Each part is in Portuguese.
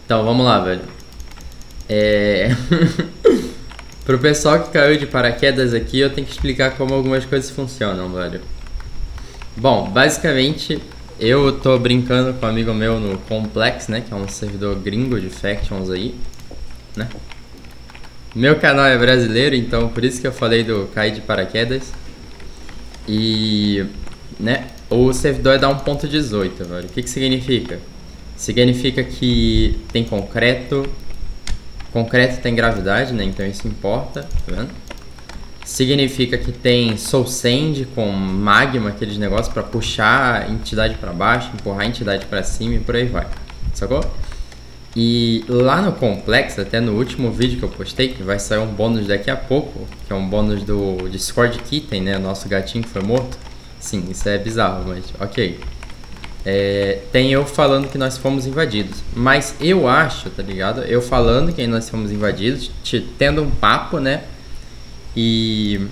Então, vamos lá, velho. É... Pro pessoal que caiu de paraquedas aqui, eu tenho que explicar como algumas coisas funcionam, velho. Bom, basicamente, eu tô brincando com um amigo meu no Complex, né? Que é um servidor gringo de Factions aí, né? Meu canal é brasileiro, então por isso que eu falei do cair de paraquedas. E, né, o servidor é da 1.18, velho. O que significa? Significa que tem concreto tem gravidade, né? Então isso importa, tá vendo? Significa que tem Soul Sand com magma, aqueles negócios pra puxar a entidade pra baixo, empurrar a entidade pra cima e por aí vai, sacou? E lá no Complex, até no último vídeo que eu postei, que vai sair um bônus daqui a pouco, que é um bônus do Discord Kitten, né? Nosso gatinho que foi morto. Sim, isso é bizarro, mas ok. Tem eu falando que nós fomos invadidos. Mas eu acho, tá ligado? Eu falando que nós fomos invadidos, tendo um papo, né? E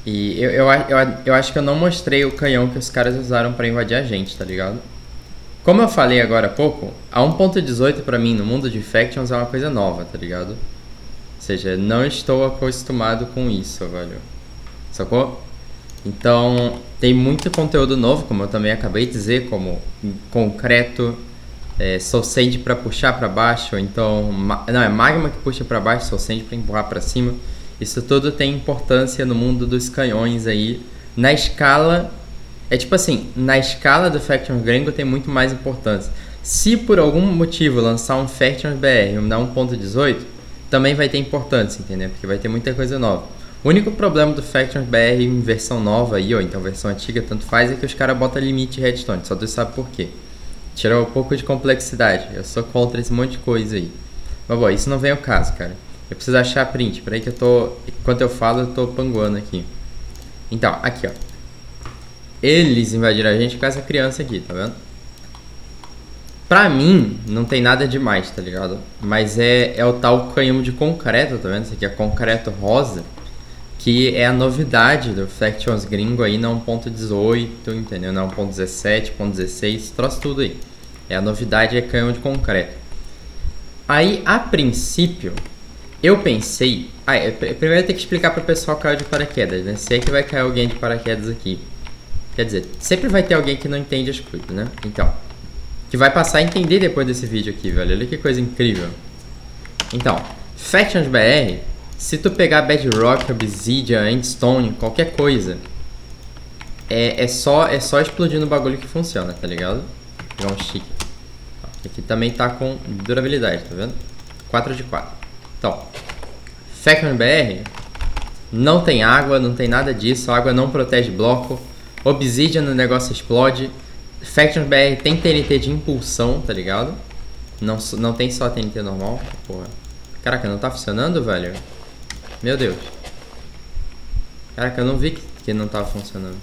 eu acho que eu não mostrei o canhão que os caras usaram pra invadir a gente, tá ligado? Como eu falei agora há pouco, a 1.18 pra mim no mundo de Factions é uma coisa nova, tá ligado? Ou seja, não estou acostumado com isso, velho. Sacou? Então, tem muito conteúdo novo, como eu também acabei de dizer, como concreto, Soul Sand pra puxar pra baixo, então... Não, é magma que puxa pra baixo, Soul Sand pra empurrar pra cima. Isso tudo tem importância no mundo dos canhões aí. Na escala... É tipo assim, na escala do Factions gringo tem muito mais importância. Se por algum motivo lançar um Factions BR na 1.18, também vai ter importância, entendeu? Porque vai ter muita coisa nova. O único problema do Factions BR em versão nova aí, ou então versão antiga, tanto faz, é que os caras botam limite de redstone. Só Deus sabe por quê. Tira um pouco de complexidade. Eu sou contra esse monte de coisa aí. Mas bom, isso não vem ao caso, cara. Eu preciso achar print. Peraí que eu tô... Enquanto eu falo, eu tô panguando aqui. Então, aqui ó. Eles invadiram a gente com essa criança aqui, tá vendo? Pra mim, não tem nada demais, tá ligado? Mas é o tal canhão de concreto, tá vendo? Isso aqui é concreto rosa. Que é a novidade do Factions gringo aí na 1.18, entendeu? Na 1.17, 1.16, trouxe tudo aí. A novidade é canhão de concreto. Aí, a princípio, eu pensei... primeiro tem que explicar pro pessoal que caiu de paraquedas, né? Se é que vai cair alguém de paraquedas aqui. Quer dizer, sempre vai ter alguém que não entende as coisas, né? Então, que vai passar a entender depois desse vídeo aqui, velho. Olha que coisa incrível. Então, Factions BR, se tu pegar Bedrock, Obsidian, Endstone, qualquer coisa, é só explodir no bagulho que funciona, tá ligado? Vou pegar um chique. Aqui também tá com durabilidade, tá vendo? 4 de 4. Então, Factions BR, não tem água, não tem nada disso. A água não protege bloco. Obsidian no negócio explode. Factions BR tem TNT de impulsão, tá ligado? Não tem só TNT normal. Porra. Caraca, não tá funcionando, velho? Meu Deus. Caraca, eu não vi que não tava funcionando.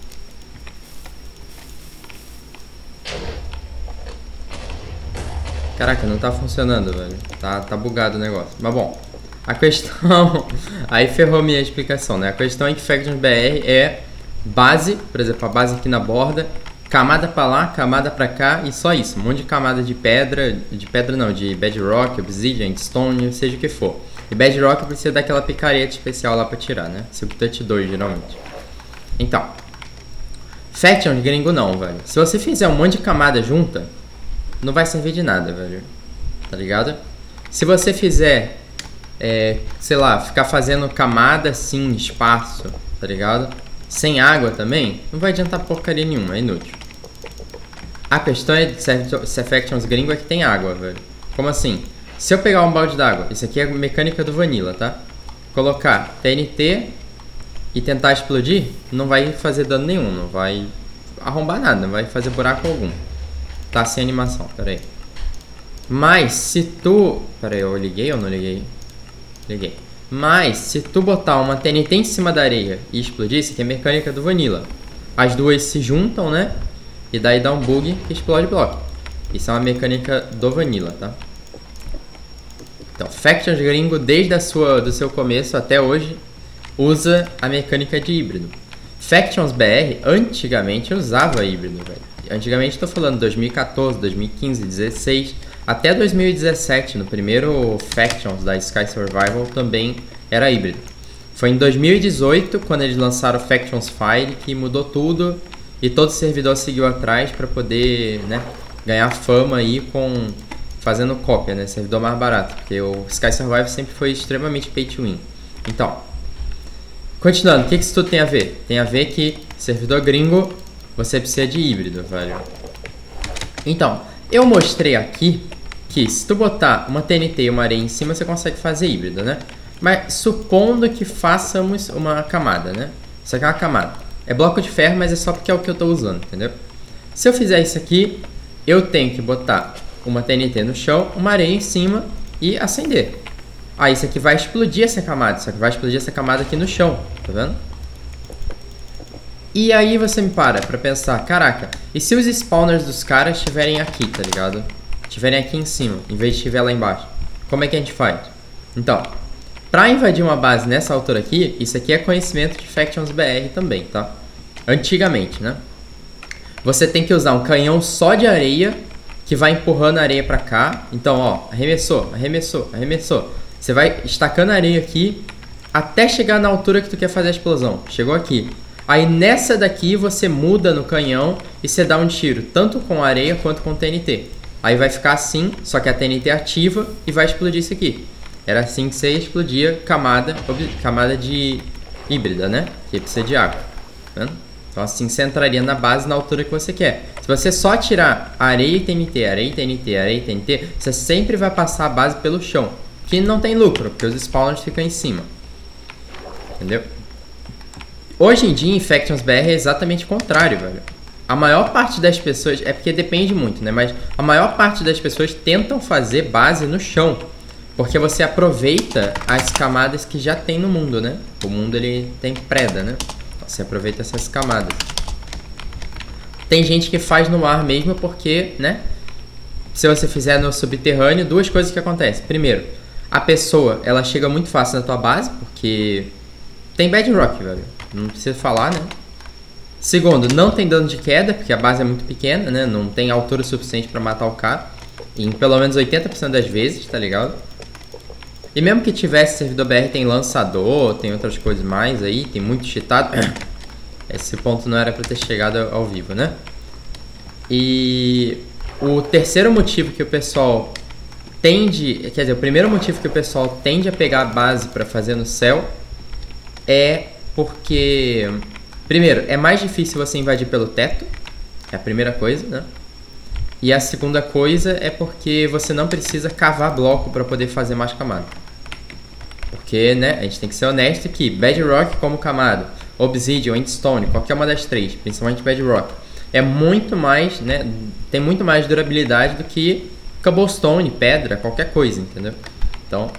Caraca, não tá funcionando, velho. Tá bugado o negócio. Mas bom, a questão... Aí ferrou minha explicação, né? A questão é que Factions BR é... base, por exemplo, a base aqui na borda, camada pra lá, camada pra cá e só isso. Um monte de camada de pedra não, de bedrock, obsidian, stone, seja o que for. E bedrock precisa daquela picareta especial lá pra tirar, né? Silk Touch 2, geralmente. Então, Factions gringo não, velho. Se você fizer um monte de camada junta, não vai servir de nada, velho. Tá ligado? Se você fizer, sei lá, ficar fazendo camada assim, espaço, tá ligado? Sem água também, não vai adiantar porcaria nenhuma, é inútil. A questão é se Factions gringo é que tem água, velho. Como assim? Se eu pegar um balde d'água, isso aqui é a mecânica do Vanilla, tá? Colocar TNT e tentar explodir, não vai fazer dano nenhum, não vai arrombar nada, não vai fazer buraco algum. Tá sem animação, pera aí. Mas se tu... Pera aí, eu liguei ou não liguei? Liguei. Mas, se tu botar uma TNT em cima da areia e explodir, isso aqui é a mecânica do Vanilla. As duas se juntam, né? E daí dá um bug que explode bloco. Isso é uma mecânica do Vanilla, tá? Então, Factions gringo, desde do seu começo até hoje, usa a mecânica de híbrido. Factions BR, antigamente, usava híbrido, velho. Antigamente, tô falando 2014, 2015, 2016... até 2017, no primeiro Factions da Sky Survival, também era híbrido. Foi em 2018, quando eles lançaram o Factions Fire, que mudou tudo e todo servidor seguiu atrás para poder, né, ganhar fama aí fazendo cópia, né, servidor mais barato, porque o Sky Survival sempre foi extremamente pay to win. Então, continuando, o que isso tudo tem a ver? Tem a ver que servidor gringo, você precisa de híbrido, velho. Então, eu mostrei aqui que se tu botar uma TNT e uma areia em cima, você consegue fazer híbrido, né? Mas supondo que façamos uma camada, né? Isso aqui é uma camada. É bloco de ferro, mas é só porque é o que eu tô usando, entendeu? Se eu fizer isso aqui, eu tenho que botar uma TNT no chão, uma areia em cima e acender. Aí isso aqui vai explodir essa camada. Isso aqui vai explodir essa camada aqui no chão, tá vendo? E aí você me para pra pensar, caraca, e se os spawners dos caras estiverem aqui, tá ligado? Estiverem aqui em cima, em vez de estiver lá embaixo. Como é que a gente faz? Então, pra invadir uma base nessa altura aqui, isso aqui é conhecimento de Factions BR também, tá? Antigamente, né? Você tem que usar um canhão só de areia, que vai empurrando a areia pra cá. Então, ó, arremessou, arremessou, arremessou. Você vai estacando a areia aqui, até chegar na altura que tu quer fazer a explosão. Chegou aqui. Aí nessa daqui você muda no canhão e você dá um tiro, tanto com areia quanto com TNT. Aí vai ficar assim, só que a TNT ativa e vai explodir isso aqui. Era assim que você explodia camada de híbrida, né? Que precisa de água. Tá vendo? Então assim você entraria na base na altura que você quer. Se você só tirar areia e TNT, areia e TNT, areia e TNT, você sempre vai passar a base pelo chão. Que não tem lucro, porque os spawners ficam em cima. Entendeu? Hoje em dia, em Factions BR é exatamente o contrário, velho. A maior parte das pessoas, é porque depende muito, né? Mas a maior parte das pessoas tentam fazer base no chão. Porque você aproveita as camadas que já tem no mundo, né? O mundo, ele tem preda, né? Você aproveita essas camadas. Tem gente que faz no ar mesmo porque, né? Se você fizer no subterrâneo, duas coisas que acontecem. Primeiro, a pessoa, ela chega muito fácil na tua base, porque tem bedrock, velho. Não precisa falar, né? Segundo, não tem dano de queda, porque a base é muito pequena, né? Não tem altura suficiente pra matar o cara. Em pelo menos 80% das vezes, tá ligado? E mesmo que tivesse servidor BR, tem lançador, tem outras coisas mais aí, tem muito cheatado. Esse ponto não era pra ter chegado ao vivo, né? E o terceiro motivo que o pessoal tende... Quer dizer, o primeiro motivo que o pessoal tende a pegar a base pra fazer no céu é porque... Primeiro, é mais difícil você invadir pelo teto. É a primeira coisa, né? E a segunda coisa é porque você não precisa cavar bloco para poder fazer mais camada. Porque, né, a gente tem que ser honesto que Bedrock como camada, Obsidian, Endstone, qualquer uma das três, principalmente Bedrock, é muito mais, né, tem muito mais durabilidade do que Cobblestone, pedra, qualquer coisa, entendeu? Então,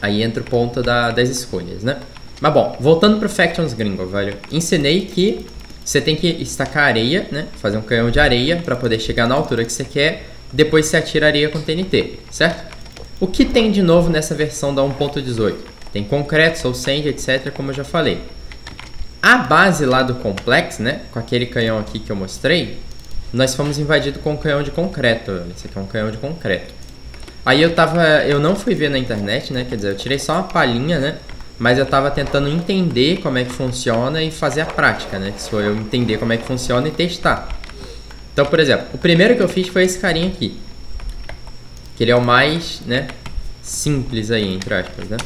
aí entra o ponto das escolhas, né? Mas bom, voltando pro Factions gringo, velho. Ensinei que você tem que estacar areia, né? Fazer um canhão de areia para poder chegar na altura que você quer. Depois você atira areia com TNT, certo? O que tem de novo nessa versão da 1.18? Tem concreto, soul sand, etc, como eu já falei. A base lá do Complex, né? Com aquele canhão aqui que eu mostrei, nós fomos invadidos com um canhão de concreto. Velho. Esse aqui é um canhão de concreto. Aí eu não fui ver na internet, né? Quer dizer, eu tirei só uma palhinha, né? Mas eu tava tentando entender como é que funciona e fazer a prática, né? Que sou eu entender como é que funciona e testar. Então, por exemplo, o primeiro que eu fiz foi esse carinha aqui. Que ele é o mais, né, simples aí, entre aspas, né?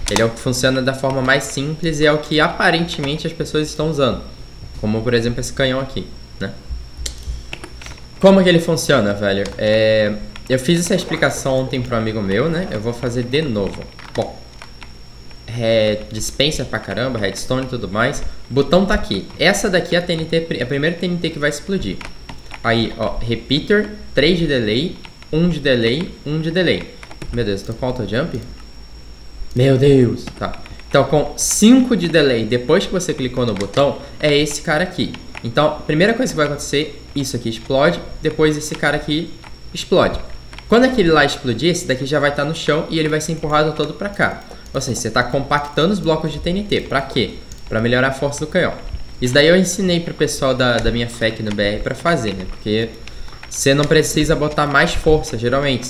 Ele é o que funciona da forma mais simples e é o que aparentemente as pessoas estão usando. Como, por exemplo, esse canhão aqui, né? Como que ele funciona, velho? Eu fiz essa explicação ontem para um amigo meu, né? Eu vou fazer de novo. Bom, dispensa pra caramba, redstone e tudo mais. O botão tá aqui. Essa daqui é a TNT, a primeira TNT que vai explodir. Aí, ó, repeater, 3 de delay, 1 de delay, 1 de delay. Meu Deus, tô com auto jump? Meu Deus, tá. Então, com 5 de delay, depois que você clicou no botão, é esse cara aqui. Então, a primeira coisa que vai acontecer, isso aqui explode, depois esse cara aqui explode. Quando aquele lá explodir, esse daqui já vai estar no chão e ele vai ser empurrado todo pra cá. Ou seja, você está compactando os blocos de TNT. Pra quê? Pra melhorar a força do canhão. Isso daí eu ensinei pro pessoal da minha FAQ no BR pra fazer, né? Porque você não precisa botar mais força, geralmente.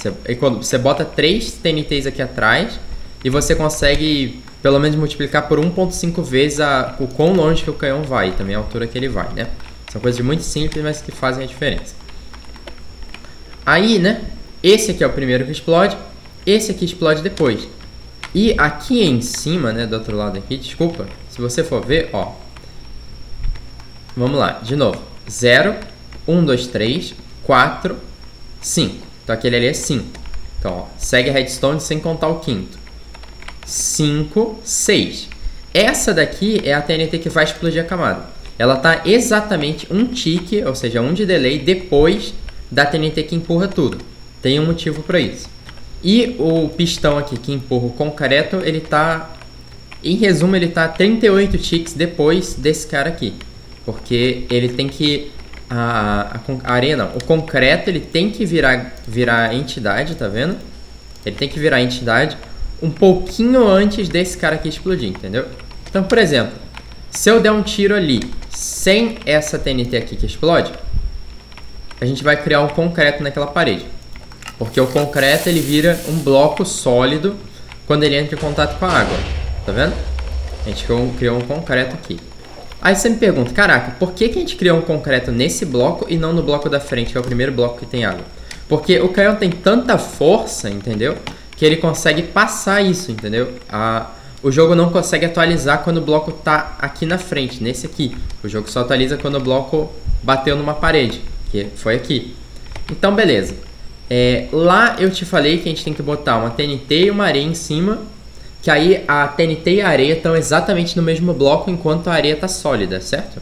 Você bota 3 TNTs aqui atrás e você consegue, pelo menos, multiplicar por 1.5 vezes o quão longe que o canhão vai, e também a altura que ele vai, né? São coisas muito simples, mas que fazem a diferença. Aí, né, esse aqui é o primeiro que explode, esse aqui explode depois. E aqui em cima, né, do outro lado aqui, desculpa, se você for ver, ó. Vamos lá, de novo. 0, 1, 2, 3, 4, 5. Então aquele ali é 5. Então, ó, segue a redstone sem contar o quinto. 5, 6. Essa daqui é a TNT que vai explodir a camada. Ela tá exatamente um tique, ou seja, 1 de delay depois da TNT que empurra tudo. Tem um motivo para isso. E o pistão aqui que empurra o concreto, ele tá... Em resumo, ele tá 38 ticks depois desse cara aqui. Porque ele tem que... A areia não. O concreto, ele tem que virar entidade, tá vendo? Ele tem que virar entidade um pouquinho antes desse cara aqui explodir, entendeu? Então, por exemplo, se eu der um tiro ali sem essa TNT aqui que explode, a gente vai criar um concreto naquela parede. Porque o concreto, ele vira um bloco sólido quando ele entra em contato com a água. Tá vendo? A gente criou um concreto aqui. Aí você me pergunta, caraca, por que a gente criou um concreto nesse bloco e não no bloco da frente, que é o primeiro bloco que tem água? Porque o canhão tem tanta força, entendeu? Que ele consegue passar isso, entendeu? O jogo não consegue atualizar quando o bloco tá aqui na frente, nesse aqui. O jogo só atualiza quando o bloco bateu numa parede, que foi aqui. Então, beleza. Lá eu te falei que a gente tem que botar uma TNT e uma areia em cima, que aí a TNT e a areia estão exatamente no mesmo bloco enquanto a areia está sólida, certo?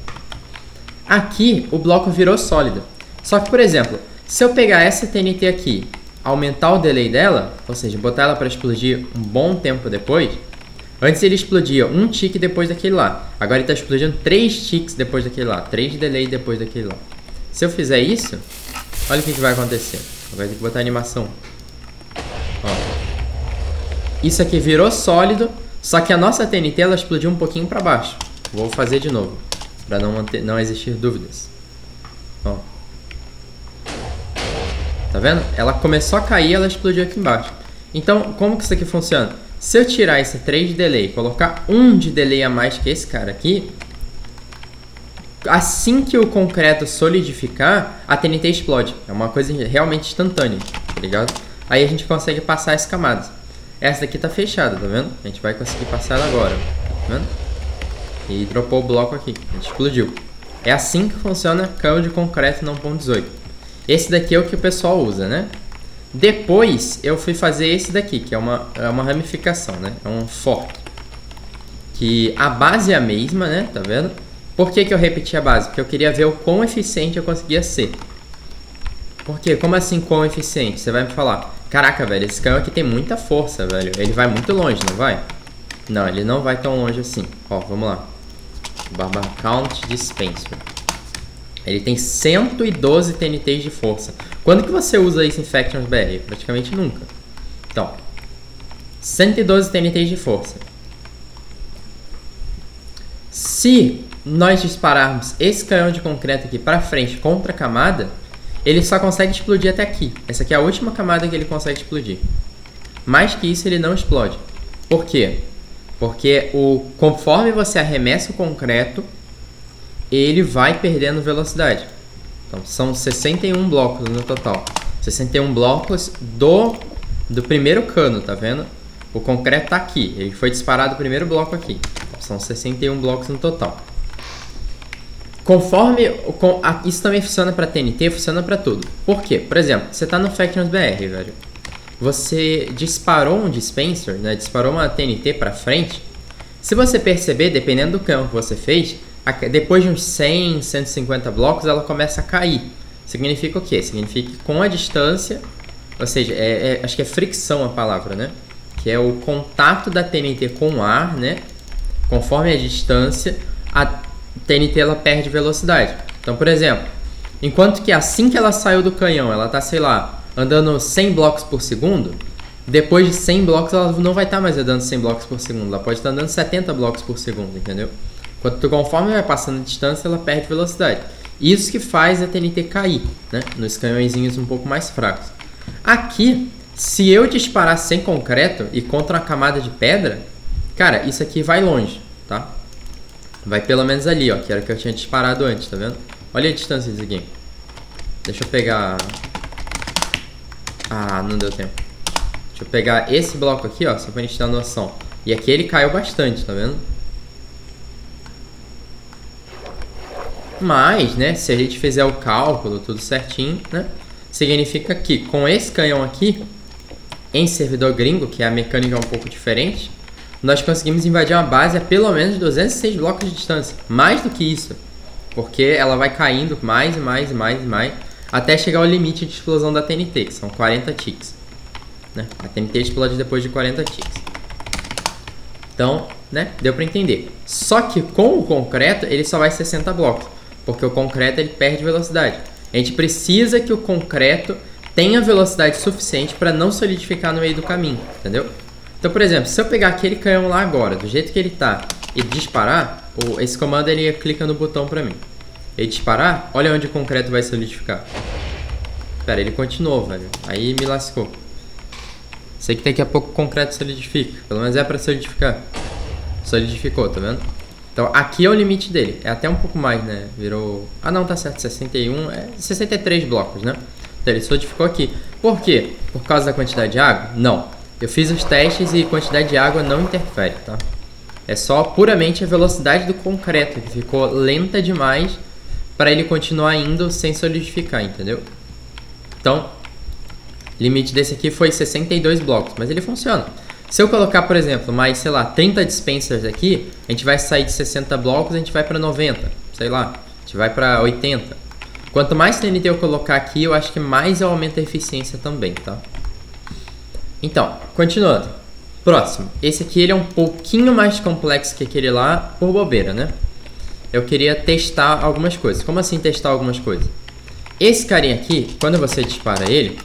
Aqui o bloco virou sólido. Só que, por exemplo, se eu pegar essa TNT aqui, aumentar o delay dela, ou seja, botar ela para explodir um bom tempo depois, antes ele explodia um tick depois daquele lá. Agora ele está explodindo 3 ticks depois daquele lá, 3 de delay depois daquele lá. Se eu fizer isso, olha o que vai acontecer. Vai ter que botar animação. Ó. Isso aqui virou sólido, só que a nossa TNT ela explodiu um pouquinho para baixo. Vou fazer de novo, para não existir dúvidas. Ó. Tá vendo? Ela começou a cair, ela explodiu aqui embaixo. Então, como que isso aqui funciona? Se eu tirar esse 3 de delay e colocar 1 de delay a mais que esse cara aqui, assim que o concreto solidificar, a TNT explode. É uma coisa realmente instantânea, tá ligado? Aí a gente consegue passar as camadas. Essa daqui tá fechada, tá vendo? A gente vai conseguir passar ela agora, tá vendo? E dropou o bloco aqui, a gente explodiu. É assim que funciona canhão de concreto no 1.18. Esse daqui é o que o pessoal usa, né? Depois eu fui fazer esse daqui, que é uma ramificação, né? É um fork. Que a base é a mesma, né? Tá vendo? Por que eu repeti a base? Porque eu queria ver o quão eficiente eu conseguia ser. Por quê? Como assim quão eficiente? Você vai me falar, caraca, velho, esse canhão aqui tem muita força, velho. Ele vai muito longe, não vai? Não, ele não vai tão longe assim. Ó, vamos lá. Barbar Count Dispenser. Ele tem 112 TNTs de força. Quando que você usa isso em Factions BR? Praticamente nunca. Então, 112 TNTs de força. Se nós dispararmos esse canhão de concreto aqui pra frente contra a camada, ele só consegue explodir até aqui. Essa aqui é a última camada que ele consegue explodir. Mais que isso, ele não explode. Por quê? Porque conforme você arremessa o concreto, ele vai perdendo velocidade. Então, são 61 blocos no total. 61 blocos do primeiro cano, tá vendo? O concreto tá aqui. Ele foi disparado o primeiro bloco aqui. Então, são 61 blocos no total. Conforme... Isso também funciona para TNT, funciona para tudo. Por quê? Por exemplo, você tá no Factions BR, velho. Você disparou um dispenser, né? Disparou uma TNT para frente. Se você perceber, dependendo do canhão que você fez, depois de uns 100, 150 blocos, ela começa a cair. Significa o quê? Significa que com a distância, ou seja, acho que é fricção a palavra, né? Que é o contato da TNT com o ar, né? Conforme a distância, a TNT ela perde velocidade. Então, por exemplo, enquanto que assim que ela saiu do canhão, ela tá, sei lá, andando 100 blocos por segundo, depois de 100 blocos ela não vai estar mais andando 100 blocos por segundo, ela pode estar andando 70 blocos por segundo, entendeu? Conforme vai passando a distância, ela perde velocidade. Isso que faz a TNT cair, né? Nos canhõezinhos um pouco mais fracos. Aqui, se eu disparar sem concreto e contra uma camada de pedra, cara, isso aqui vai longe, tá? Vai pelo menos ali, ó, que era o que eu tinha disparado antes, tá vendo? Olha a distância disso aqui. Deixa eu pegar... Ah, não deu tempo. Deixa eu pegar esse bloco aqui, ó, só pra gente ter uma noção. E aqui ele caiu bastante, tá vendo? Mas, né, se a gente fizer o cálculo tudo certinho, né, significa que com esse canhão aqui, em servidor gringo, que a mecânica é um pouco diferente, nós conseguimos invadir uma base a pelo menos 206 blocos de distância. Mais do que isso. Porque ela vai caindo mais e mais e mais e mais, até chegar ao limite de explosão da TNT, que são 40 ticks. Né? A TNT explode depois de 40 ticks. Então, né, deu pra entender. Só que com o concreto, ele só vai 60 blocos. Porque o concreto ele perde velocidade. A gente precisa que o concreto tenha velocidade suficiente para não solidificar no meio do caminho, entendeu? Então, por exemplo, se eu pegar aquele canhão lá agora, do jeito que ele tá, e disparar, esse comando ele clica no botão pra mim. Ele disparar, olha onde o concreto vai solidificar. Pera, ele continuou, velho. Aí me lascou. Sei que daqui a pouco o concreto solidifica. Pelo menos é pra solidificar. Solidificou, tá vendo? Então aqui é o limite dele. É até um pouco mais, né? Virou... Ah não, tá certo. 61, 63 blocos, né? Então ele solidificou aqui. Por quê? Por causa da quantidade de água? Não. Eu fiz os testes e quantidade de água não interfere, tá? É só puramente a velocidade do concreto, que ficou lenta demais para ele continuar indo sem solidificar, entendeu? Então, limite desse aqui foi 62 blocos, mas ele funciona. Se eu colocar, por exemplo, mais, sei lá, 30 dispensers aqui, a gente vai sair de 60 blocos, a gente vai para 90, sei lá, a gente vai para 80. Quanto mais TNT eu colocar aqui, eu acho que mais eu aumento a eficiência também, tá? Então, continuando. Próximo. Esse aqui ele é um pouquinho mais complexo que aquele lá, por bobeira, né? Eu queria testar algumas coisas. Como assim testar algumas coisas? Esse carinha aqui, quando você dispara ele,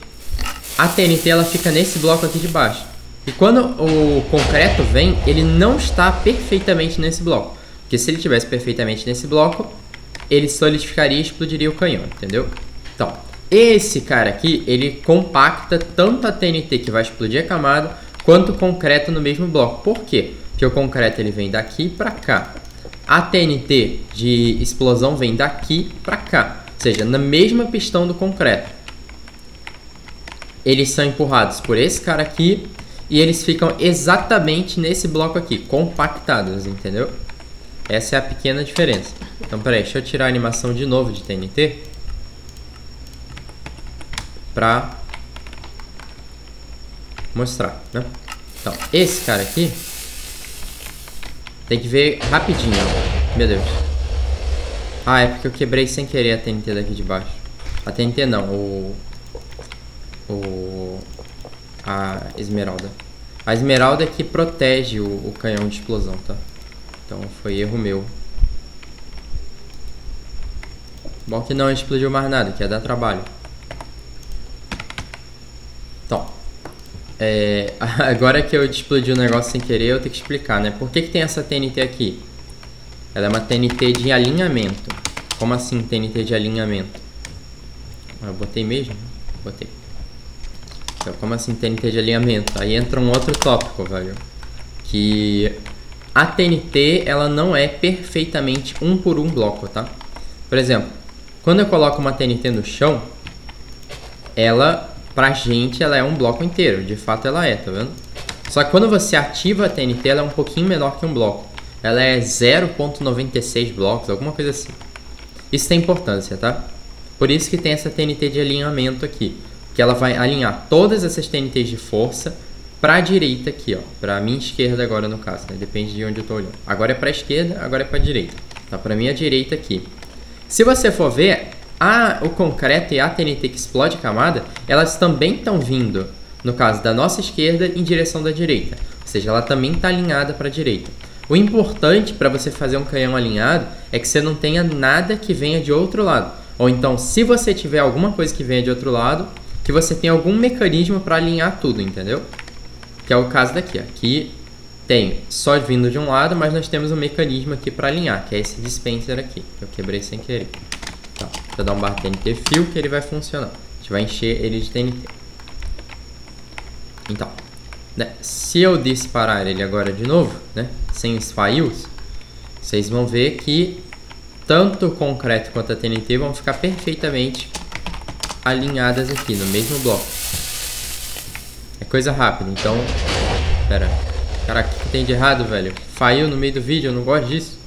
a TNT ela fica nesse bloco aqui de baixo. E quando o concreto vem, ele não está perfeitamente nesse bloco. Porque se ele estivesse perfeitamente nesse bloco, ele solidificaria e explodiria o canhão, entendeu? Então, esse cara aqui, ele compacta tanto a TNT que vai explodir a camada, quanto o concreto no mesmo bloco. Por quê? Porque o concreto ele vem daqui para cá. A TNT de explosão vem daqui para cá. Ou seja, na mesma pistão do concreto. Eles são empurrados por esse cara aqui e eles ficam exatamente nesse bloco aqui, compactados, entendeu? Essa é a pequena diferença. Então, peraí, deixa eu tirar a animação de novo de TNT. Pra mostrar, né? Então, esse cara aqui tem que ver rapidinho, ó. Meu Deus. Ah, é porque eu quebrei sem querer a TNT daqui de baixo. A TNT não, a esmeralda. A esmeralda é que protege o canhão de explosão, tá? Então foi erro meu. Bom que não explodiu mais nada, que ia dar trabalho. Então, agora que eu explodi o negócio sem querer, eu tenho que explicar, né? Por que tem essa TNT aqui? Ela é uma TNT de alinhamento. Como assim TNT de alinhamento? Eu botei mesmo? Botei. Então, como assim TNT de alinhamento? Aí entra um outro tópico, velho. Que a TNT, ela não é perfeitamente um por um bloco, tá? Por exemplo, quando eu coloco uma TNT no chão, ela, pra gente, ela é um bloco inteiro. De fato, ela é, tá vendo? Só que quando você ativa a TNT, ela é um pouquinho menor que um bloco. Ela é 0,96 blocos, alguma coisa assim. Isso tem importância, tá? Por isso que tem essa TNT de alinhamento aqui. Que ela vai alinhar todas essas TNTs de força pra direita aqui, ó. Pra minha esquerda agora, no caso, né? Depende de onde eu tô olhando. Agora é pra esquerda, agora é pra direita. Tá? Pra minha direita aqui. Se você for ver, o concreto e a TNT que explode a camada, elas também estão vindo, no caso da nossa esquerda, em direção da direita. Ou seja, ela também está alinhada para a direita. O importante para você fazer um canhão alinhado é que você não tenha nada que venha de outro lado. Ou então, se você tiver alguma coisa que venha de outro lado, que você tenha algum mecanismo para alinhar tudo, entendeu? Que é o caso daqui. Aqui tem só vindo de um lado, mas nós temos um mecanismo aqui para alinhar, que é esse dispenser aqui, que eu quebrei sem querer. Tá. vai dar um barra TNT fio que ele vai funcionar. A gente vai encher ele de TNT. Então, né, se eu disparar ele agora de novo, né, sem os fios, vocês vão ver que tanto o concreto quanto a TNT vão ficar perfeitamente alinhadas aqui no mesmo bloco. É coisa rápida, então... Pera. Caraca, o que tem de errado, velho? Fio no meio do vídeo, eu não gosto disso.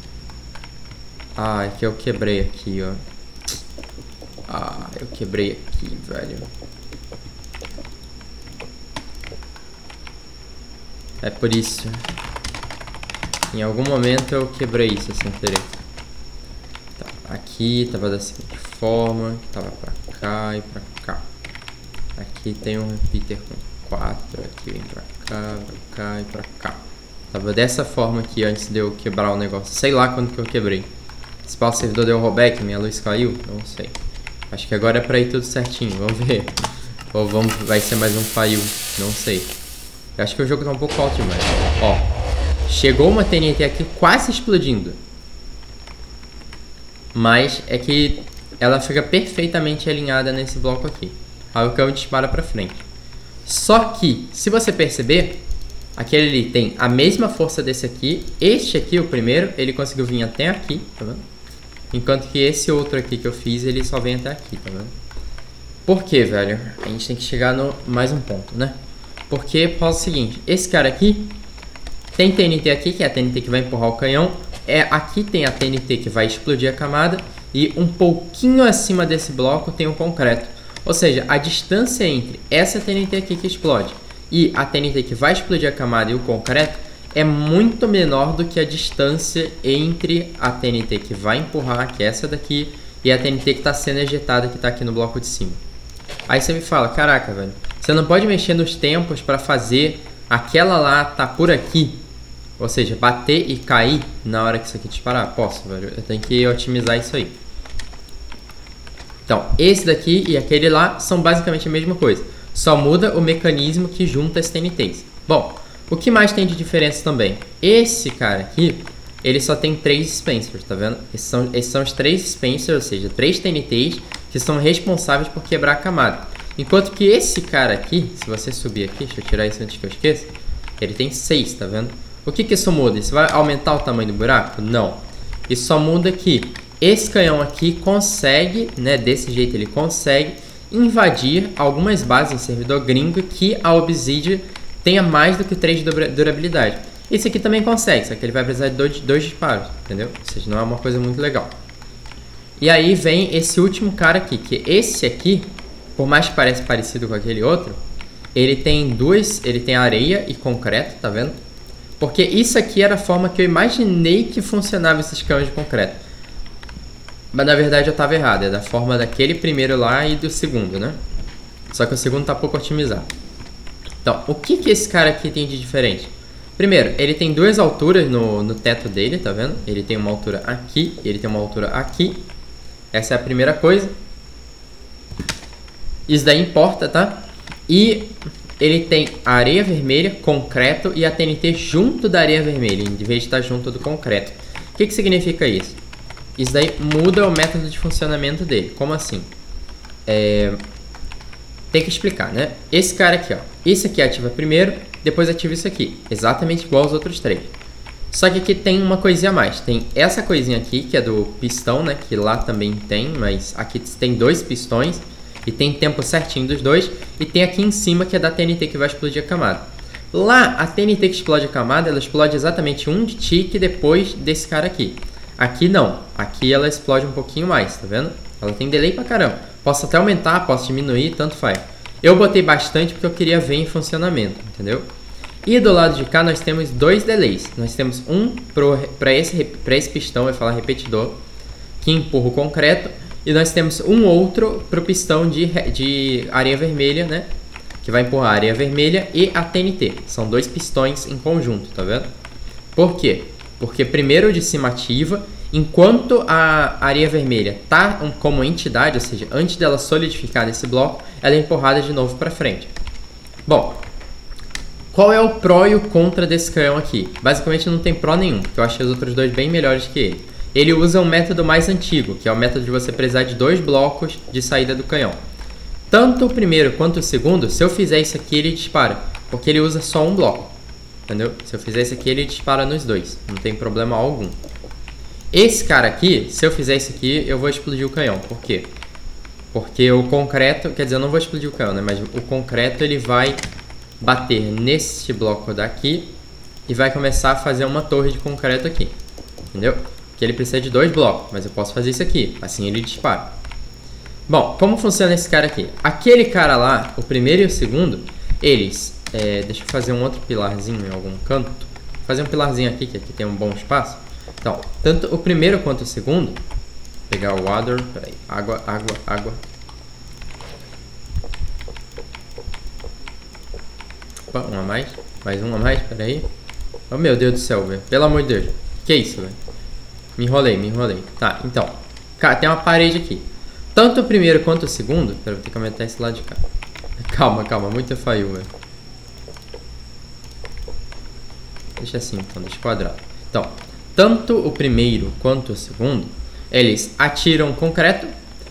Ah, é que eu quebrei aqui, ó. Ah, eu quebrei aqui, velho. É por isso. Em algum momento eu quebrei isso sem querer. Tá, aqui tava da seguinte forma. Tava pra cá e pra cá. Aqui tem um repeater com 4. Aqui vem pra cá e pra cá. Tava dessa forma aqui antes de eu quebrar o negócio. Sei lá quando que eu quebrei. Se o servidor deu rollback, minha luz caiu? Não sei. Acho que agora é pra ir tudo certinho. Vamos ver. Ou vai ser mais um fail. Não sei. Eu acho que o jogo tá um pouco alto demais. Ó. Chegou uma TNT aqui quase explodindo. Mas é que ela fica perfeitamente alinhada nesse bloco aqui. Aí o canhão dispara pra frente. Só que, se você perceber, aquele ali tem a mesma força desse aqui. Este aqui, o primeiro, ele conseguiu vir até aqui, tá vendo? Enquanto que esse outro aqui que eu fiz, ele só vem até aqui, tá vendo? Por quê, velho? A gente tem que chegar no mais um ponto, né? Porque, por causa do seguinte, esse cara aqui tem TNT aqui, que é a TNT que vai empurrar o canhão. Aqui tem a TNT que vai explodir a camada. E um pouquinho acima desse bloco tem o concreto. Ou seja, a distância entre essa TNT aqui que explode e a TNT que vai explodir a camada e o concreto é muito menor do que a distância entre a TNT que vai empurrar, que é essa daqui, e a TNT que está sendo ejetada, que está aqui no bloco de cima. Aí você me fala, caraca, velho, você não pode mexer nos tempos para fazer aquela lá tá por aqui, ou seja, bater e cair na hora que isso aqui disparar? Posso, velho, eu tenho que otimizar isso aí. Então, esse daqui e aquele lá são basicamente a mesma coisa. Só muda o mecanismo que junta as TNTs. Bom, o que mais tem de diferença também? Esse cara aqui, ele só tem 3 dispensers, tá vendo? Esses são os 3 dispensers, ou seja, 3 TNTs que são responsáveis por quebrar a camada. Enquanto que esse cara aqui, se você subir aqui, deixa eu tirar isso antes que eu esqueça, ele tem 6, tá vendo? O que isso muda? Isso vai aumentar o tamanho do buraco? Não. Isso só muda que esse canhão aqui consegue, né, desse jeito ele consegue invadir algumas bases em servidor gringo que a Obsidian tenha mais do que 3 de durabilidade. Esse aqui também consegue, só que ele vai precisar de 2 disparos, entendeu? Ou seja, não é uma coisa muito legal. E aí vem esse último cara aqui, que esse aqui, por mais que pareça parecido com aquele outro, ele tem areia e concreto, tá vendo? Porque isso aqui era a forma que eu imaginei que funcionava esses canhões de concreto. Mas na verdade eu estava errado, é da forma daquele primeiro lá e do segundo, né? Só que o segundo tá pouco otimizado. Então, o que esse cara aqui tem de diferente? Primeiro, ele tem 2 alturas no teto dele, tá vendo? Ele tem uma altura aqui e ele tem uma altura aqui. Essa é a primeira coisa. Isso daí importa, tá? E ele tem a areia vermelha, concreto e a TNT junto da areia vermelha, em vez de estar junto do concreto. O que significa isso? Isso daí muda o método de funcionamento dele. Como assim? Tem que explicar, né? Esse cara aqui, ó. Esse aqui ativa primeiro, depois ativa isso aqui. Exatamente igual aos outros 3. Só que aqui tem uma coisinha a mais. Tem essa coisinha aqui, que é do pistão, né? Que lá também tem, mas aqui tem 2 pistões. E tem tempo certinho dos 2. E tem aqui em cima, que é da TNT que vai explodir a camada. Lá, a TNT que explode a camada, ela explode exatamente um de tique depois desse cara aqui. Aqui não. Aqui ela explode um pouquinho mais, tá vendo? Ela tem delay pra caramba. Posso até aumentar, posso diminuir, tanto faz. Eu botei bastante porque eu queria ver em funcionamento, entendeu? E do lado de cá nós temos 2 delays. Nós temos um para esse pistão, vai falar repetidor, que empurra o concreto. E nós temos um outro para o pistão de areia vermelha, né? Que vai empurrar a areia vermelha e a TNT. São 2 pistões em conjunto, tá vendo? Por quê? Porque primeiro o de cima ativa, enquanto a areia vermelha tá como entidade, ou seja, antes dela solidificar nesse bloco, ela é empurrada de novo para frente. Bom, qual é o pró e o contra desse canhão aqui? Basicamente não tem pró nenhum, porque eu achei os outros 2 bem melhores que ele. ele usa um método mais antigo, que é o método de você precisar de 2 blocos de saída do canhão. Tanto o primeiro quanto o segundo, se eu fizer isso aqui, ele dispara, porque ele usa só um bloco, entendeu? Se eu fizer isso aqui, ele dispara nos 2, não tem problema algum. Esse cara aqui, se eu fizer isso aqui, eu vou explodir o canhão. Por quê? Porque o concreto, quer dizer, eu não vou explodir o canhão, né? Mas o concreto, ele vai bater nesse bloco daqui e vai começar a fazer uma torre de concreto aqui, entendeu? Que ele precisa de 2 blocos, mas eu posso fazer isso aqui, assim ele dispara. Bom, como funciona esse cara aqui? Aquele cara lá, o primeiro e o segundo, eles... deixa eu fazer um outro pilarzinho em algum canto. Vou fazer um pilarzinho aqui, que aqui tem um bom espaço. Então, tanto o primeiro quanto o segundo... Vou pegar o water, peraí, água, água, água. Opa, um a mais. Mais um a mais, peraí. Oh, meu Deus do céu, velho. Pelo amor de Deus. Que isso, velho? Me enrolei, me enrolei. Tá, então. Cara, tem uma parede aqui. Tanto o primeiro quanto o segundo... Pera, vou ter que aumentar esse lado de cá. Calma, calma. Muito faio, velho. Deixa assim, então. Deixa quadrado. Então, tanto o primeiro quanto o segundo... Eles atiram concreto.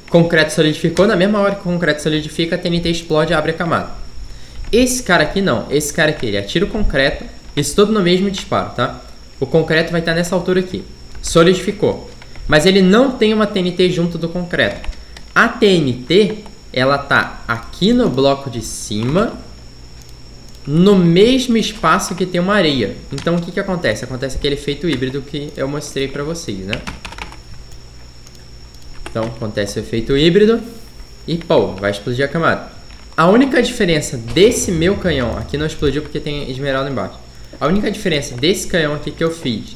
Concreto solidificou. Na mesma hora que o concreto solidifica, a TNT explode e abre a camada. Esse cara aqui não. Esse cara aqui, ele atira o concreto. Isso tudo no mesmo disparo, tá? O concreto vai estar nessa altura aqui. Solidificou. Mas ele não tem uma TNT junto do concreto. A TNT, ela tá aqui no bloco de cima, no mesmo espaço que tem uma areia. Então, o que que acontece? Acontece aquele efeito híbrido que eu mostrei pra vocês, né? Então, acontece o efeito híbrido e, pô, vai explodir a camada. A única diferença desse meu canhão, aqui não explodiu porque tem esmeralda embaixo. A única diferença desse canhão aqui que eu fiz,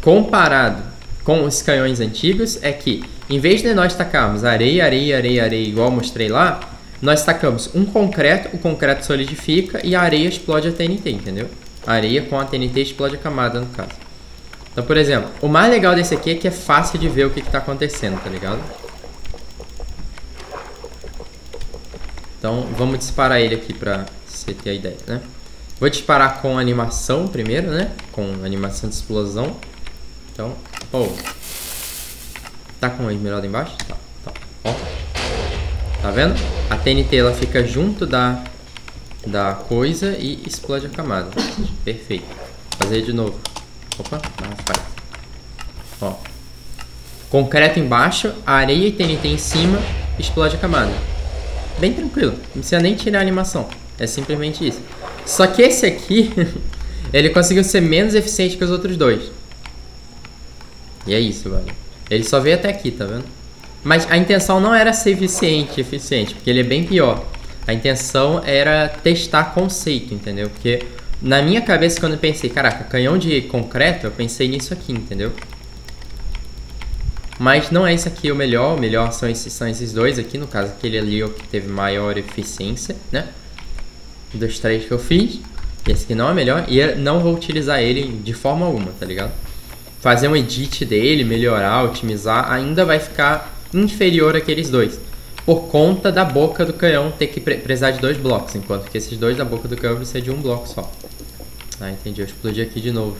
comparado com os canhões antigos, é que, em vez de nós tacarmos areia, areia, areia, areia, igual eu mostrei lá, nós tacamos um concreto, o concreto solidifica e a areia explode a TNT, entendeu? A areia com a TNT explode a camada, no caso. Então, por exemplo, o mais legal desse aqui é que é fácil de ver o que tá acontecendo, tá ligado? Então, vamos disparar ele aqui pra você ter a ideia, né? Vou disparar com animação primeiro, né? Com animação de explosão. Então, pô. Tá com a esmeralda embaixo? Tá, tá. Ó. Tá vendo? A TNT, ela fica junto da coisa e explode a camada. Perfeito. Vou fazer de novo. Opa, faz. Ó. Concreto embaixo, areia e TNT em cima, explode a camada. Bem tranquilo, não precisa nem tirar a animação. É simplesmente isso. Só que esse aqui, ele conseguiu ser menos eficiente que os outros dois. E é isso, velho. Ele só veio até aqui, tá vendo? Mas a intenção não era ser eficiente, porque ele é bem pior. A intenção era testar conceito, entendeu? Porque na minha cabeça, quando eu pensei, caraca, canhão de concreto, eu pensei nisso aqui, entendeu? Mas não é esse aqui o melhor são esses dois aqui, no caso aquele ali é o que teve maior eficiência, né? Dos 3 que eu fiz. Esse aqui não é o melhor e eu não vou utilizar ele de forma alguma, tá ligado? Fazer um edit dele, melhorar, otimizar, ainda vai ficar inferior àqueles dois. Por conta da boca do canhão ter que precisar de 2 blocos, enquanto que esses dois da boca do canhão precisam de um bloco só. Ah, entendi, eu explodi aqui de novo.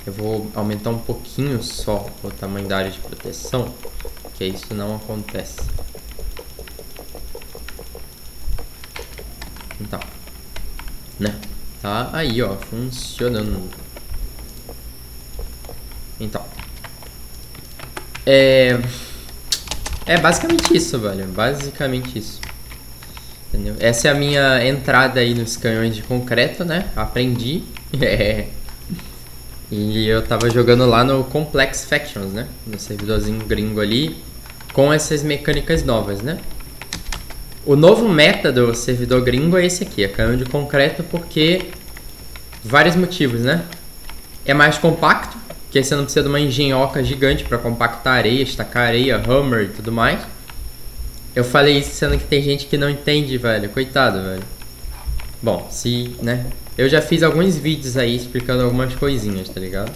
Eu vou aumentar um pouquinho só o tamanho da área de proteção, que isso não acontece. Então, né? Tá aí, ó, funcionando. Então, é basicamente isso, velho. Basicamente isso. Entendeu? Essa é a minha entrada aí nos canhões de concreto, né? Aprendi. E eu tava jogando lá no Complex Factions, né? No servidorzinho gringo ali, com essas mecânicas novas, né? O novo meta do servidor gringo é esse aqui, é canhão de concreto, porque vários motivos, né? É mais compacto, porque você não precisa de uma engenhoca gigante para compactar areia, estacar areia, hammer e tudo mais. Eu falei isso sendo que tem gente que não entende, velho. Coitado, velho. Bom, né? Eu já fiz alguns vídeos aí explicando algumas coisinhas, tá ligado?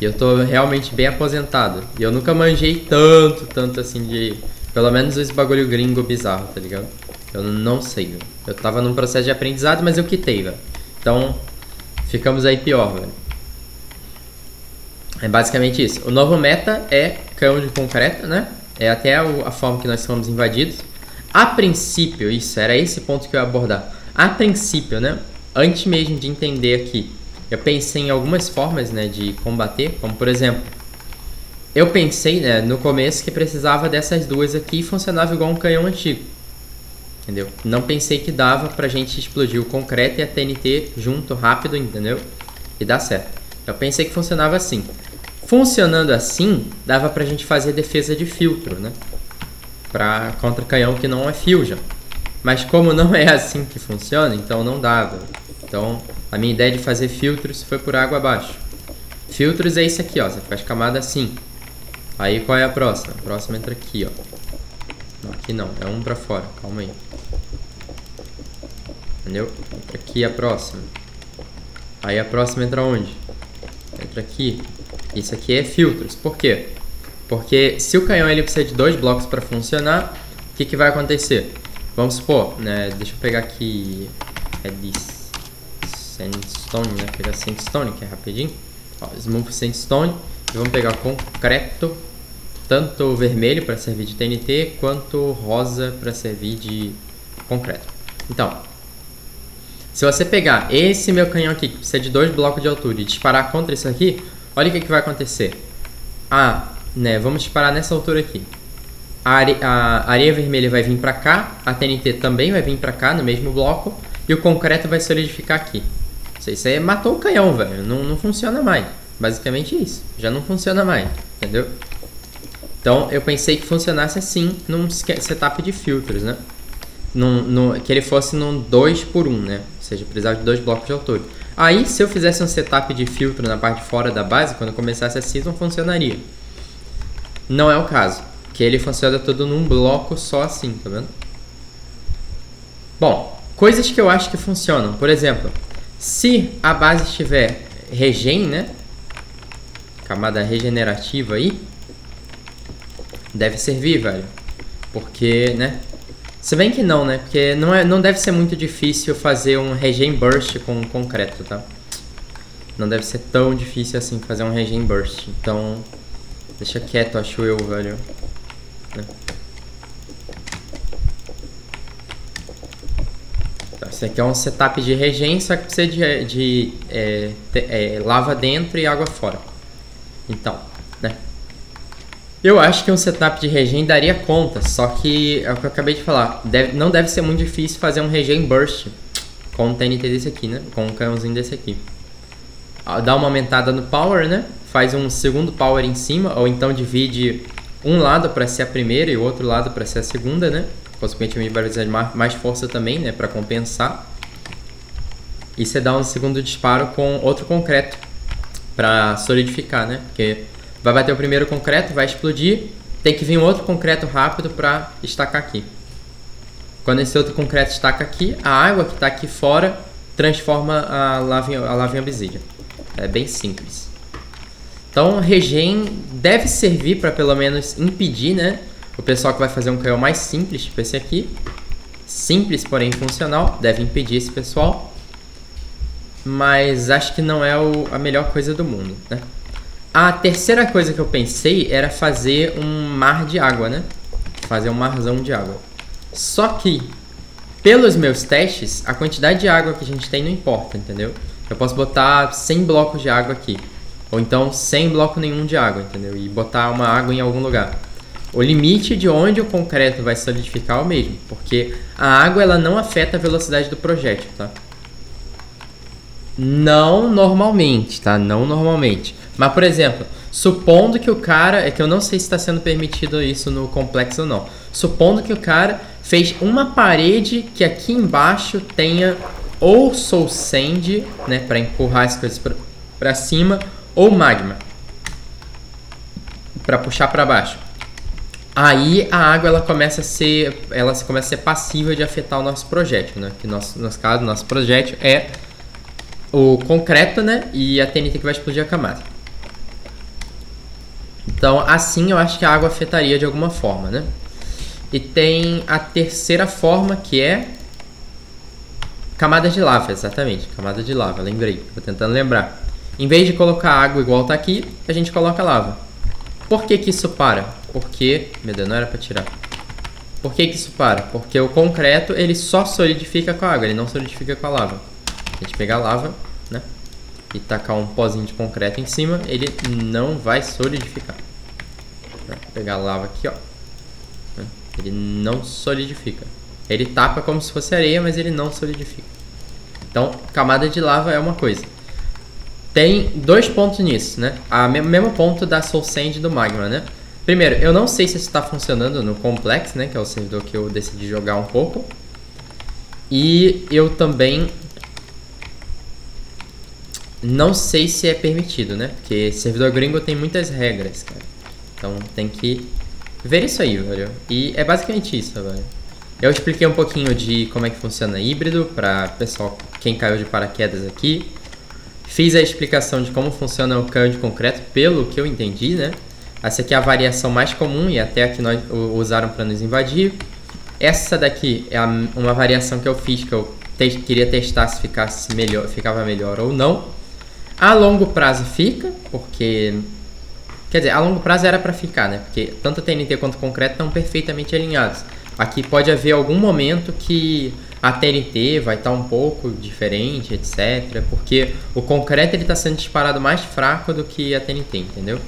E eu tô realmente bem aposentado. E eu nunca manjei tanto assim de... Pelo menos esse bagulho gringo bizarro, tá ligado? Eu não sei, velho. Eu tava num processo de aprendizado, mas eu quitei, velho. Então, ficamos aí pior, velho. É basicamente isso. O novo meta é canhão de concreto, né? É até a forma que nós fomos invadidos. A princípio, isso, era esse ponto que eu ia abordar. A princípio, né? Antes mesmo de entender aqui, eu pensei em algumas formas, né, de combater, como por exemplo, eu pensei, né, no começo que precisava dessas duas aqui e funcionava igual um canhão antigo. Entendeu? Não pensei que dava pra gente explodir o concreto e a TNT junto, rápido, entendeu? E dar certo. Eu pensei que funcionava assim. Funcionando assim, dava pra gente fazer defesa de filtro, né? Contra canhão que não é fusion. Mas como não é assim que funciona, então não dava. Então, a minha ideia de fazer filtros foi por água abaixo. Filtros é isso aqui, ó. Você faz camada assim. Aí qual é a próxima? A próxima entra aqui, ó. Não, aqui não, é um pra fora, calma aí. Entendeu? Entra aqui a próxima. Aí a próxima entra onde? Entra aqui. Isso aqui é filtros. Por quê? Porque se o canhão ele precisa de 2 blocos para funcionar, o que, que vai acontecer? Vamos supor, né? Deixa eu pegar aqui. É de sandstone, né? Pegar sandstone, que é rapidinho. Ó, smooth sandstone. E vamos pegar concreto. Tanto vermelho para servir de TNT, quanto rosa para servir de concreto. Então, se você pegar esse meu canhão aqui, que precisa de 2 blocos de altura, e disparar contra isso aqui, olha o que, que vai acontecer. Né, vamos disparar nessa altura aqui. A areia vermelha vai vir para cá, a TNT também vai vir para cá, no mesmo bloco, e o concreto vai solidificar aqui. Isso aí matou o canhão, velho. Não funciona mais. Basicamente isso. Já não funciona mais, entendeu? Então, eu pensei que funcionasse assim, num setup de filtros, né? Que ele fosse num 2x1, né? Ou seja, precisava de 2 blocos de altura. Aí, se eu fizesse um setup de filtro na parte de fora da base, quando eu começasse a season, funcionaria. Não é o caso, que ele funciona todo num bloco só assim, tá vendo? Bom, coisas que eu acho que funcionam. Por exemplo, se a base tiver regen, né? Camada regenerativa aí, deve servir, velho. Porque, né? Se bem que não, né? Porque não deve ser muito difícil fazer um regen burst com concreto, tá? Não deve ser tão difícil assim fazer um regen burst. Então, deixa quieto, acho eu, velho. Né? Então, esse aqui é um setup de regen, só que precisa de lava dentro e água fora. Então, né? Eu acho que um setup de regen daria conta, só que é o que eu acabei de falar. Não deve ser muito difícil fazer um regen burst com um TNT desse aqui, né? Com um canhãozinho desse aqui. Dá uma aumentada no power, né? Faz um segundo power em cima, ou então divide um lado para ser a primeira e o outro lado para ser a segunda, né? Consequentemente vai precisar de mais força também, né? Para compensar. E você dá um segundo disparo com outro concreto para solidificar, né? Porque vai bater o primeiro concreto, vai explodir, tem que vir um outro concreto rápido para estacar aqui. Quando esse outro concreto estaca aqui, a água que está aqui fora transforma a lava em obsidian. É bem simples. Então, regen deve servir para pelo menos impedir, né? O pessoal que vai fazer um canhão mais simples, tipo esse aqui. Simples, porém funcional, deve impedir esse pessoal. Mas acho que não é a melhor coisa do mundo, né? A terceira coisa que eu pensei era fazer um mar de água, né? Fazer um marzão de água. Só que, pelos meus testes, a quantidade de água que a gente tem não importa, entendeu? Eu posso botar 100 blocos de água aqui. Ou então 100 bloco nenhum de água, entendeu? E botar uma água em algum lugar. O limite de onde o concreto vai solidificar é o mesmo. Porque a água ela não afeta a velocidade do projétil, tá? Não normalmente, tá? Não normalmente. Mas, por exemplo, supondo que o cara... É que eu não sei se está sendo permitido isso no complexo ou não. Supondo que o cara fez uma parede que aqui embaixo tenha ou soul sand, né? Para empurrar as coisas para cima, ou magma. Para puxar para baixo. Aí a água ela começa a ser passível de afetar o nosso projétil, né? Que nosso caso, nosso projétil é o concreto, né? E a TNT que vai explodir a camada. Então, assim eu acho que a água afetaria de alguma forma, né? E tem a terceira forma, que é camada de lava, exatamente. Camada de lava, lembrei. Tô tentando lembrar. Em vez de colocar água igual tá aqui, a gente coloca lava. Por que que isso para? Porque... Meu Deus, não era pra tirar. Por que que isso para? Porque o concreto, ele só solidifica com a água, ele não solidifica com a lava. A gente pegar a lava, né? E tacar um pozinho de concreto em cima, ele não vai solidificar. Vou pegar a lava aqui, ó. Ele não solidifica. Ele tapa como se fosse areia, mas ele não solidifica. Então, camada de lava é uma coisa. Tem dois pontos nisso, né? O mesmo ponto da Soul Sand e do Magma, né? Primeiro, eu não sei se isso está funcionando no Complex, né? Que é o servidor que eu decidi jogar um pouco. E eu também não sei se é permitido, né? Porque servidor gringo tem muitas regras, cara. Então tem que ver isso aí, velho. E é basicamente isso, velho. Eu expliquei um pouquinho de como é que funciona híbrido para pessoal, quem caiu de paraquedas aqui. Fiz a explicação de como funciona o canhão de concreto, pelo que eu entendi, né? Essa aqui é a variação mais comum e até a que nós usaram para nos invadir. Essa daqui é uma variação que eu fiz, que eu queria testar se ficava melhor ou não. A longo prazo fica, porque... Quer dizer, a longo prazo era para ficar, né? Porque tanto a TNT quanto o concreto estão perfeitamente alinhados. Aqui pode haver algum momento que a TNT vai estar um pouco diferente, etc. Porque o concreto está sendo disparado mais fraco do que a TNT, entendeu?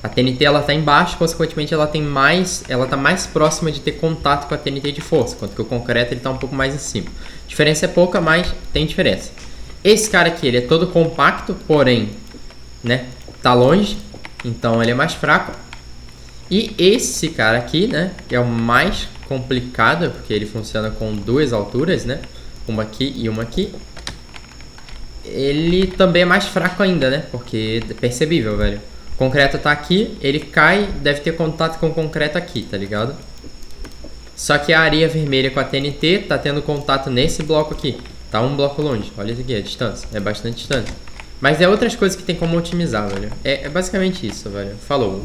A TNT ela tá embaixo, consequentemente ela tá mais próxima de ter contato com a TNT de força, enquanto que o concreto ele tá um pouco mais em cima. A diferença é pouca, mas tem diferença. Esse cara aqui, ele é todo compacto, porém, né, tá longe, então ele é mais fraco. E esse cara aqui, né, que é o mais complicado, porque ele funciona com duas alturas, né, uma aqui e uma aqui. Ele também é mais fraco ainda, né, porque é percebível, velho. O concreto tá aqui, ele cai, deve ter contato com o concreto aqui, tá ligado? Só que a areia vermelha com a TNT tá tendo contato nesse bloco aqui. Tá um bloco longe, olha isso aqui, a distância, é bastante distância. Mas é outras coisas que tem como otimizar, velho. É basicamente isso, velho. Falou.